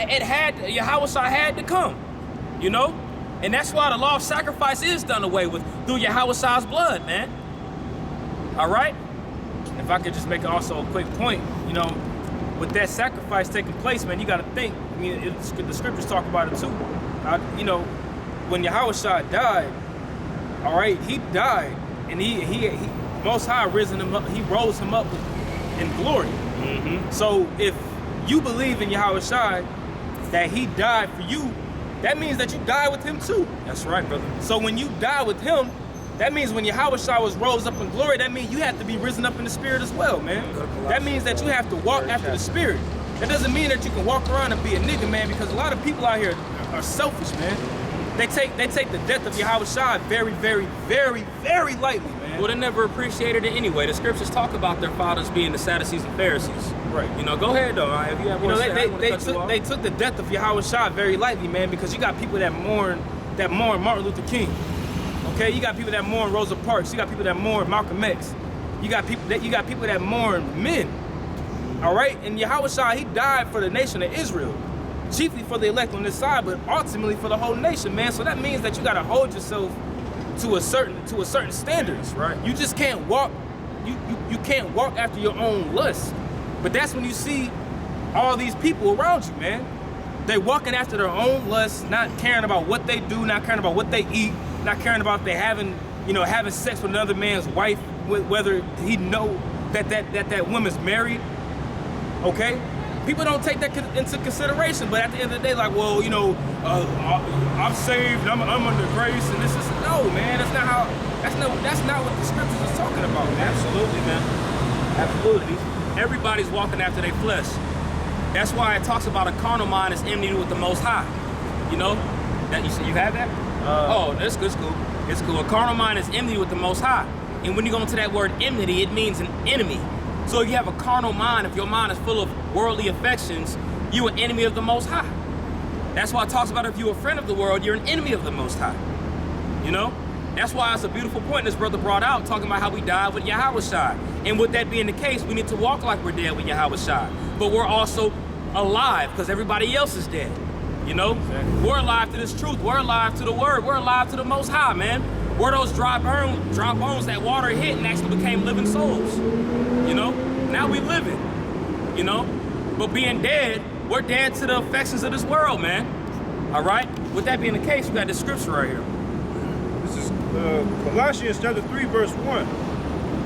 Yahushua had to come, you know? And that's why the law of sacrifice is done away with through Yahushua's blood, man. All right? If I could just make also a quick point, you know, with that sacrifice taking place, man, you got to think. I mean, the scriptures talk about it too. You know, when Yahushua died, all right, he died, and he Most High risen him up. He rose him up in glory. Mm-hmm. So if you believe in Yahushua that he died for you, that means that you died with him too. That's right, brother. So when you die with him, that means when Yahushua was rose up in glory, that means you have to be risen up in the spirit as well, man. That means that you have to walk after the spirit. That doesn't mean that you can walk around and be a nigga, man, because a lot of people out here are selfish, man. They take the death of Yahushua very, very, very, very lightly, man. Well, they never appreciated it anyway. The scriptures talk about their fathers being the Sadducees and Pharisees. Right. You know, go ahead though. If you have more to say, they took the death of Yahushua very lightly, man, because you got people that mourn Martin Luther King. Okay, you got people that mourn Rosa Parks. You got people that mourn Malcolm X. You got people that mourn men. All right, and Yahushua, he died for the nation of Israel, chiefly for the elect on this side, but ultimately for the whole nation, man. So that means that you gotta hold yourself to a certain standards, right? You just can't walk. You can't walk after your own lust. But that's when you see all these people around you, man. They walking after their own lust, not caring about what they do, not caring about what they eat, not caring about if they having sex with another man's wife, whether he know that woman's married. Okay, people don't take that into consideration. But at the end of the day, like, well, you know, I'm saved, I'm under grace, and this is no, man. That's not what the scriptures is talking about, man. Absolutely, man. Absolutely. Everybody's walking after their flesh. That's why it talks about a carnal mind is enmity with the Most High. You know, that you have that? That's good. It's cool. It's cool. A carnal mind is enmity with the Most High. And when you go into that word enmity, it means an enemy. So if you have a carnal mind, if your mind is full of worldly affections, you're an enemy of the Most High. That's why it talks about if you're a friend of the world, you're an enemy of the Most High. You know? That's why it's a beautiful point this brother brought out, talking about how we died with Yahushua. And with that being the case, we need to walk like we're dead with Yahushua. But we're also alive because everybody else is dead. You know? Exactly. We're alive to this truth. We're alive to the word. We're alive to the Most High, man. We're those dry bones that water hit and actually became living souls. You know? Now we living. You know? But being dead, we're dead to the affections of this world, man. All right? With that being the case, we got this scripture right here. This is Colossians chapter 3, verse 1.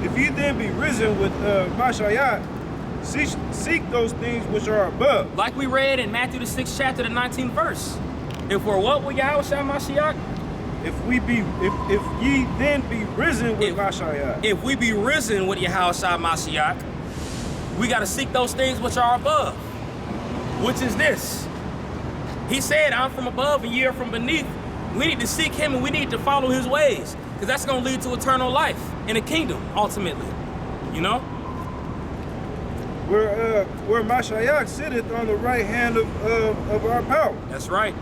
If ye then be risen with Mashiach, seek those things which are above. Like we read in Matthew the 6th chapter, the 19th verse. If we're what with Yahushua Mashiach? If ye then be risen with Mashiach. If we be risen with Yahushua Mashiach, we got to seek those things which are above. Which is this. He said, I'm from above and ye are from beneath. We need to seek him and we need to follow his ways. Because that's going to lead to eternal life in the kingdom, ultimately. You know? Where Mashiach sitteth on the right hand of our power. That's right.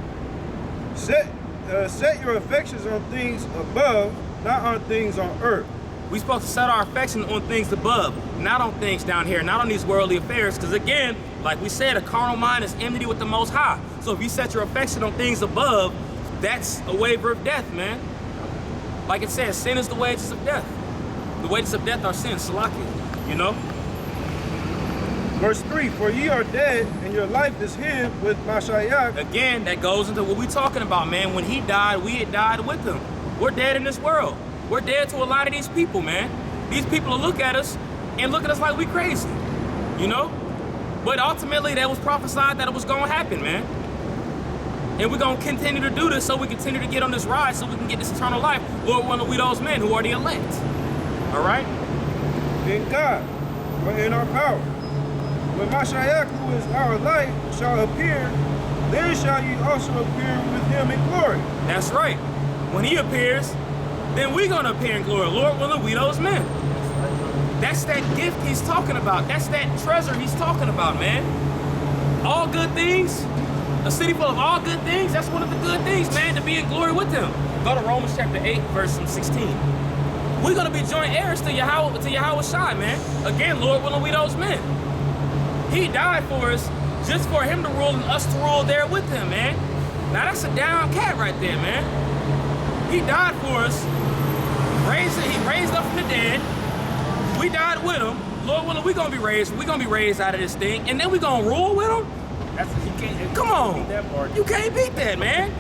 Set your affections on things above, not on things on earth. We're supposed to set our affection on things above, not on things down here, not on these worldly affairs. Because again, like we said, a carnal mind is enmity with the Most High. So if you set your affection on things above, that's a waiver of death, man. Like it says, sin is the wages of death. The wages of death are sin, salaki, you know? Verse 3, for ye are dead, and your life is hid with Mashiach. Again, that goes into what we're talking about, man. When he died, we had died with him. We're dead in this world. We're dead to a lot of these people, man. These people will look at us and look at us like we crazy, you know? But ultimately, that was prophesied that it was going to happen, man. And we're going to continue to do this so we continue to get on this ride so we can get this eternal life. Lord, one of we those men who are the elect. All right? In God, or in our power. When Mashiach, who is our life, shall appear, then shall ye also appear with him in glory. That's right. When he appears, then we're going to appear in glory. Lord, willing, we those men. That's that gift he's talking about. That's that treasure he's talking about, man. All good things. A city full of all good things, that's one of the good things, man, to be in glory with him. Go to Romans chapter 8, verse 16. We're going to be joint heirs to Yahushua, man. Again, Lord willing, we those men. He died for us, just for him to rule and us to rule there with him, man. Now that's a down cat right there, man. He died for us. He raised up from the dead. We died with him. Lord willing, we gonna be raised. We gonna be raised out of this thing, and then we gonna rule with him. Come on, you can't beat that, man.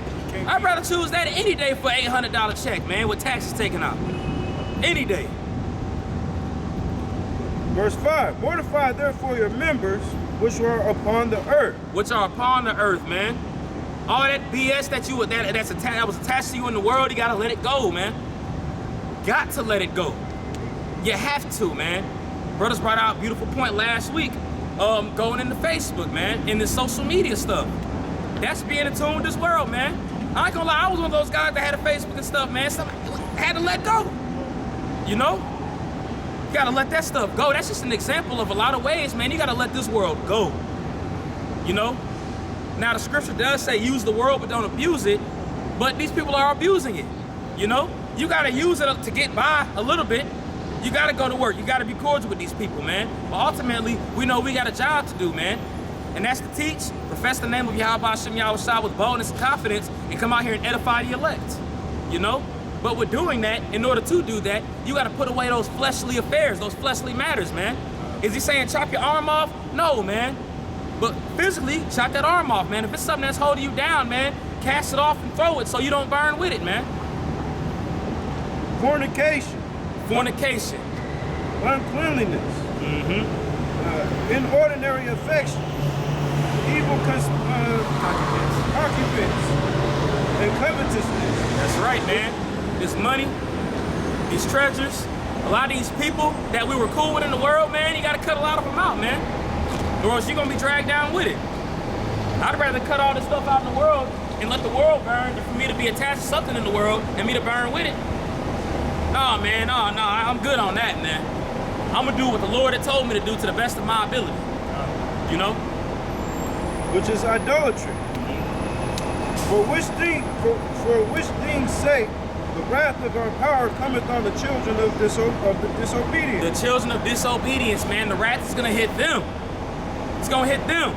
I'd rather choose that any day for $800 check, man, with taxes taken out. Any day. Verse 5, mortify therefore your members which are upon the earth. Which are upon the earth, man. All that BS that was attached to you in the world, you gotta let it go, man. Got to let it go. You have to, man. Brothers brought out a beautiful point last week, going into Facebook, man, and the social media stuff. That's being in tune with this world, man. I ain't gonna lie, I was one of those guys that had a Facebook and stuff, man. Something had to let go. You know? You gotta let that stuff go. That's just an example of a lot of ways, man. You gotta let this world go. You know? Now the scripture does say use the world but don't abuse it, but these people are abusing it. You know? You gotta use it to get by a little bit. You gotta go to work. You gotta be cordial with these people, man. But ultimately, we know we got a job to do, man. And that's to teach, profess the name of Yahweh Hashem Yahweh with boldness and confidence, and come out here and edify the elect. You know? But with doing that, in order to do that, you gotta put away those fleshly affairs, those fleshly matters, man. Is he saying chop your arm off? No, man. But physically, chop that arm off, man. If it's something that's holding you down, man, cast it off and throw it so you don't burn with it, man. Fornication. Fornication. Uncleanliness. Inordinary affection. Evil concubines. And covetousness. That's right, man. This money, these treasures, a lot of these people that we were cool with in the world, man, you gotta cut a lot of them out, man. Or else you're gonna be dragged down with it. I'd rather cut all this stuff out in the world and let the world burn than for me to be attached to something in the world and me to burn with it. No, man, no, I'm good on that, man. I'm gonna do what the Lord had told me to do to the best of my ability. You know? Which is idolatry. For which thing's sake the wrath of our power cometh on the children of disobedience. The children of disobedience, man, the wrath is gonna hit them. It's gonna hit them.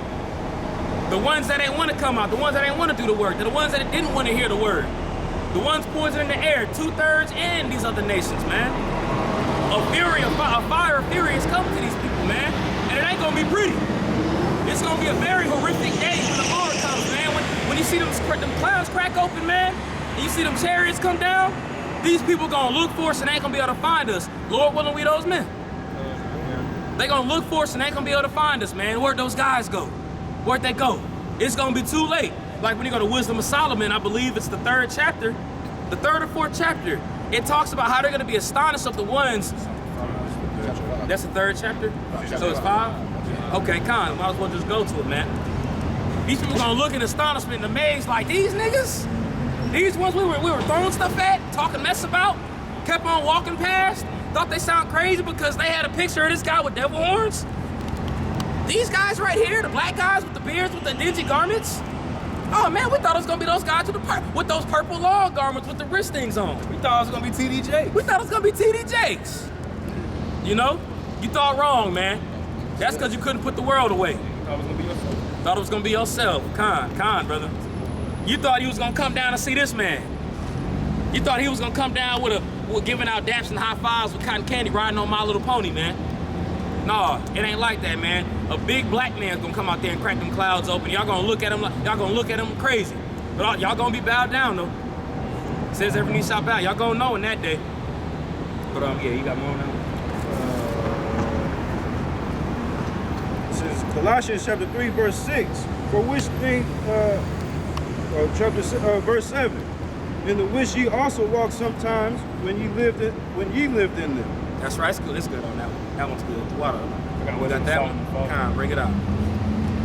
The ones that ain't wanna come out, the ones that ain't wanna do the work, the ones that didn't wanna hear the word. The ones poison in the air, 2/3 and these other nations, man. A fire of fury is coming to these people, man. And it ain't gonna be pretty. It's gonna be a very horrific day when the Lord comes, man. When you see them clouds crack open, man, and you see them chariots come down, these people gonna look for us and ain't gonna be able to find us. Lord willing, we those men. They gonna look for us and ain't gonna be able to find us, man. Where'd those guys go? Where'd they go? It's gonna be too late. Like when you go to Wisdom of Solomon, I believe it's the 3rd chapter, the 3rd or 4th chapter. It talks about how they're gonna be astonished of the ones. That's the 3rd chapter? So it's 5? Okay, might as well just go to it, man. These people gonna look in astonishment and amaze like, these niggas? These ones we were throwing stuff at, talking mess about, kept on walking past, thought they sound crazy because they had a picture of this guy with devil horns? These guys right here, the black guys with the beards with the dingy garments? Oh man, we thought it was gonna be those guys with those purple long garments with the wrist things on. We thought it was gonna be TD Jakes. We thought it was gonna be TD Jakes. You know? You thought wrong, man. That's because you couldn't put the world away. Thought it was gonna be yourself. Thought it was gonna be yourself. Con, brother. You thought he was gonna come down and see this man. You thought he was gonna come down with giving out daps and high fives with cotton candy riding on My Little Pony, man. Nah, it ain't like that, man. A big black man's gonna come out there and crack them clouds open. Y'all gonna look at him crazy. But y'all gonna be bowed down though. It says every knee shall bow. Y'all gonna know in that day. But yeah, you got more now. This is Colossians chapter 3, verse 6. For which thing, verse 7. In the which ye also walked sometimes when ye lived in them. That's right. It's good. It's good on that one. That one's good. The water. I got We got that one. Con, bring it out.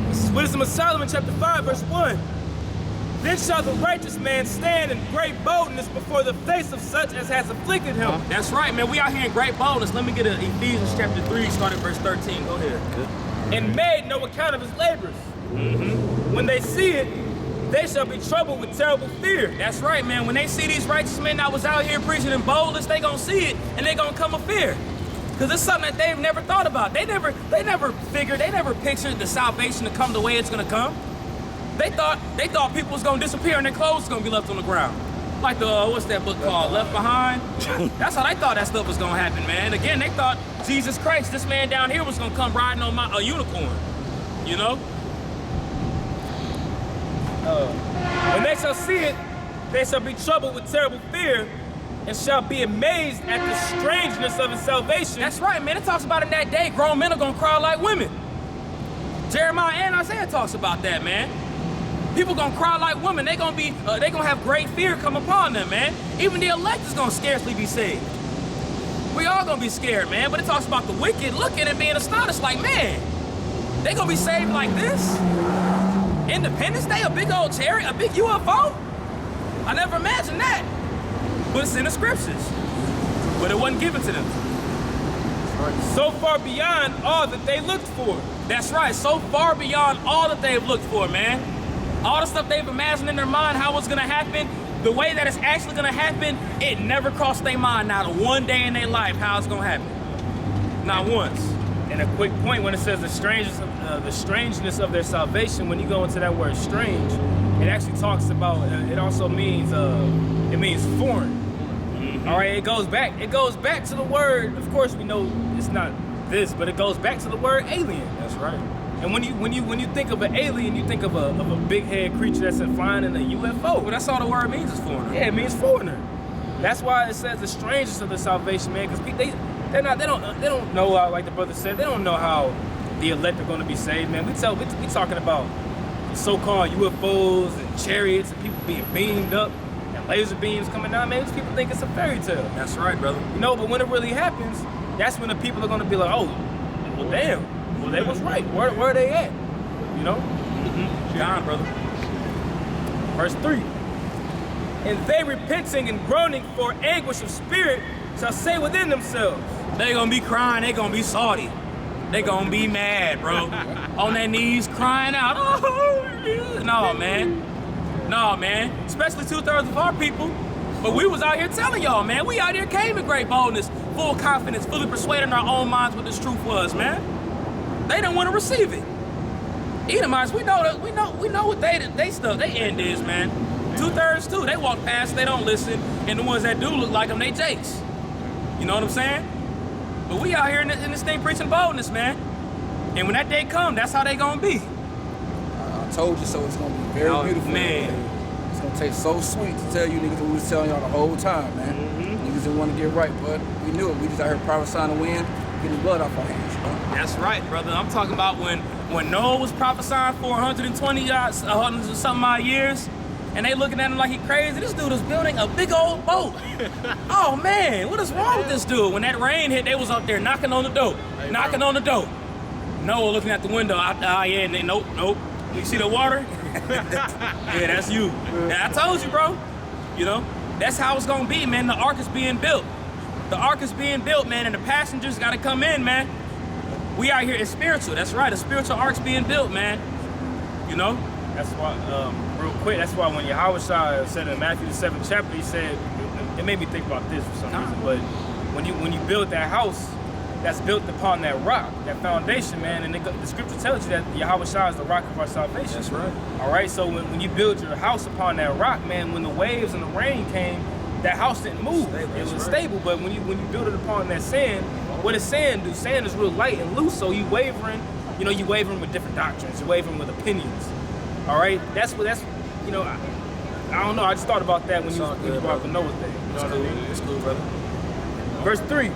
This is Wisdom of Solomon, chapter 5, verse 1. Then shall the righteous man stand in great boldness before the face of such as has afflicted him. That's right, man. We out here in great boldness. Let me get Ephesians chapter 3, starting verse 13. Go ahead. Good. And made no account of his labors. When they see it, they shall be troubled with terrible fear. That's right, man. When they see these righteous men that was out here preaching in boldness, they gonna see it and they gonna come a fear. Because it's something that they've never thought about. They never pictured the salvation to come the way it's gonna come. They thought people was gonna disappear and their clothes was gonna be left on the ground. Like the, what's that book called? Left Behind? That's how they thought that stuff was gonna happen, man. Again, they thought Jesus Christ, this man down here was gonna come riding on a unicorn, you know? When they shall see it, they shall be troubled with terrible fear and shall be amazed at the strangeness of his salvation. That's right, man. It talks about in that day, grown men are gonna cry like women. Jeremiah and Isaiah talks about that, man. People gonna cry like women. They gonna have great fear come upon them, man. Even the elect is gonna scarcely be saved. We all gonna be scared, man. But it talks about the wicked looking and being astonished, like, man, they gonna be saved like this? Independence Day, a big old chariot, a big UFO? I never imagined that. But it's in the scriptures. But it wasn't given to them. So far beyond all that they looked for. That's right, so far beyond all that they've looked for, man. All the stuff they've imagined in their mind, how it's gonna happen, the way that it's actually gonna happen, it never crossed their mind, not one day in their life, how it's gonna happen. Not once. And a quick point when it says the strangeness of their salvation, when you go into that word strange, it actually talks about, it also means, it means foreign. All right, it goes back to the word, of course we know it's not this, but it goes back to the word alien. That's right. And when you think of an alien, you think of a big head creature that's flying in a UFO. Well, that's all the word means is foreigner. Yeah, it means foreigner. That's why it says the strangest of the salvation, man, because they don't know, like the brother said, they don't know how the elect are going to be saved, man. We talking about so-called UFOs and chariots and people being beamed up and laser beams coming down, man. These people think it's a fairy tale. That's right, brother. You know, but when it really happens, that's when the people are going to be like, oh, well, damn. Well, they was right. Where are they at? You know? Mm-hmm. John, brother. Verse 3. And they repenting and groaning for anguish of spirit shall say within themselves. They gonna be crying, they gonna be salty. They gonna be mad, bro. On their knees crying out. Oh, no, man. No, man. Especially 2/3 of our people. But we was out here telling y'all, man. We out here came in great boldness, full confidence, fully persuaded in our own minds what this truth was, man. They didn't want to receive it. Edomites, we know what they stuff, they end is, man. 2/3 too, they walk past, they don't listen, and the ones that do look like them, they jakes. You know what I'm saying? But we out here in this thing preaching boldness, man. And when that day come, that's how they gonna be. I told you so. It's gonna be very beautiful, man. It's gonna taste so sweet to tell you niggas what we was telling y'all the whole time, man. Niggas didn't want to get right, but we knew it. We just out here prophesying the wind, getting blood off our hands. That's right, brother. I'm talking about when Noah was prophesying for 120 something odd years, and they looking at him like he crazy. This dude is building a big old boat. Oh man, what is wrong with this dude? When that rain hit, they was up there knocking on the door, knocking on the door. Noah looking at the window. Yeah, nope. You see the water? Yeah, that's you. Yeah, I told you, bro. You know, that's how it's gonna be, man. The ark is being built. The ark is being built, man, and the passengers gotta come in, man. We out here, it's spiritual. That's right, a spiritual ark's being built, man. You know? That's why, real quick, that's why when Yahushua said in Matthew the 7th chapter, he said, it made me think about this for some reason, but when you build that house, that's built upon that rock, that foundation, man, and the scripture tells you that Yahushua is the rock of our salvation. That's right. All right, so when you build your house upon that rock, man, when the waves and the rain came, that house didn't move. It was stable, but when you build it upon that sand, what does sand do? Sand is real light and loose, so you wavering with different doctrines, you're wavering with opinions. All right, I don't know, I just thought about that when you brought up the Noah thing. You know what I mean? It's cool, brother. Verse 3.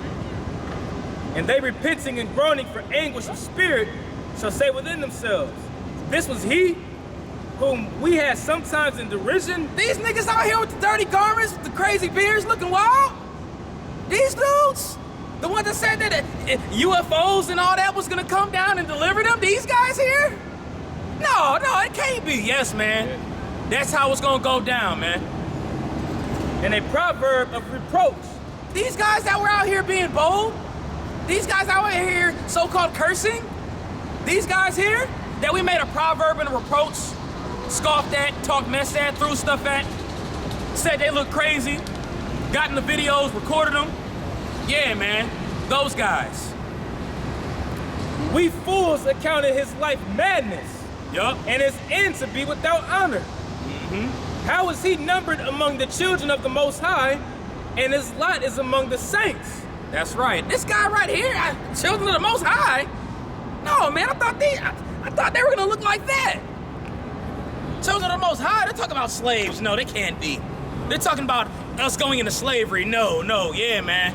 And they repenting and groaning for anguish of spirit shall say within themselves, this was he whom we had sometimes in derision. These niggas out here with the dirty garments, with the crazy beards looking wild. These dudes, the ones that said that UFOs and all that was gonna come down and deliver them, these guys here? No, it can't be. Yes, man. That's how it's gonna go down, man. And a proverb of reproach. These guys that were out here being bold, these guys out here so-called cursing, these guys here that we made a proverb and a reproach, scoffed at, talked mess at, threw stuff at, said they look crazy, got in the videos, recorded them. Yeah, man. Those guys. We fools accounted his life madness, Yup. and his end to be without honor. How is he numbered among the children of the Most High, and his lot is among the saints? That's right. This guy right here, children of the Most High. No, man, I thought they were gonna look like that. Children of the Most High, they're talking about slaves. No, they can't be. They're talking about us going into slavery. No, yeah, man.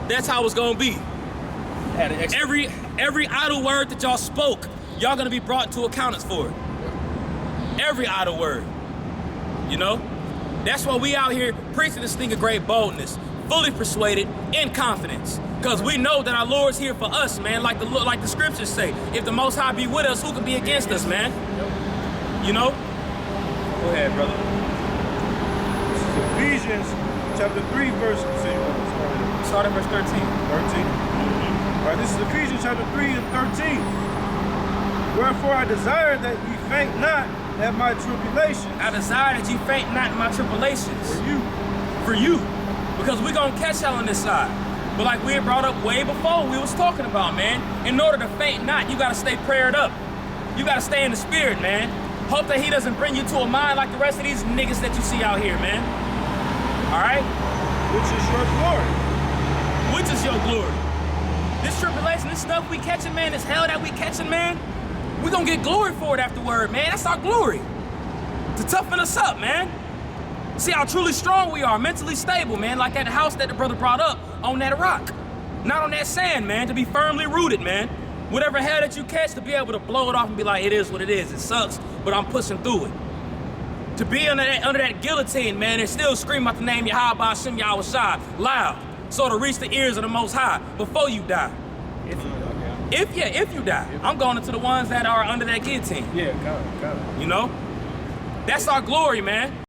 That's how it's gonna be. Every idle word that y'all spoke, y'all gonna be brought to accountants for it. Every idle word. You know? That's why we out here preaching this thing of great boldness, fully persuaded, in confidence. Because we know that our Lord's here for us, man, like the scriptures say. If the Most High be with us, who can be against us, man? You know? Go ahead, brother. This is Ephesians chapter 3, verse. Start at verse 13. 13. All right, this is Ephesians chapter 3 and 13. Wherefore I desire that ye faint not at my tribulation. I desire that you faint not in my tribulations. For you. Because we're going to catch hell on this side. But like we had brought up way before, we was talking about, man, in order to faint not, you got to stay prayed up. You got to stay in the spirit, man. Hope that he doesn't bring you to a mind like the rest of these niggas that you see out here, man. All right? Which is your glory. Which is your glory. This tribulation, this stuff we catching, man, this hell that we catching, man, we gonna get glory for it afterward, man. That's our glory. To toughen us up, man. See how truly strong we are, mentally stable, man, like that house that the brother brought up on that rock. Not on that sand, man, to be firmly rooted, man. Whatever hell that you catch, to be able to blow it off and be like, it is what it is, it sucks, but I'm pushing through it. To be under that guillotine, man, and still scream out the name Yahweh Hashem Yahweh Shai loud, so to reach the ears of the Most High before you die. If you die. I'm going into the ones that are under that guillotine. Yeah, got it. You know? That's our glory, man.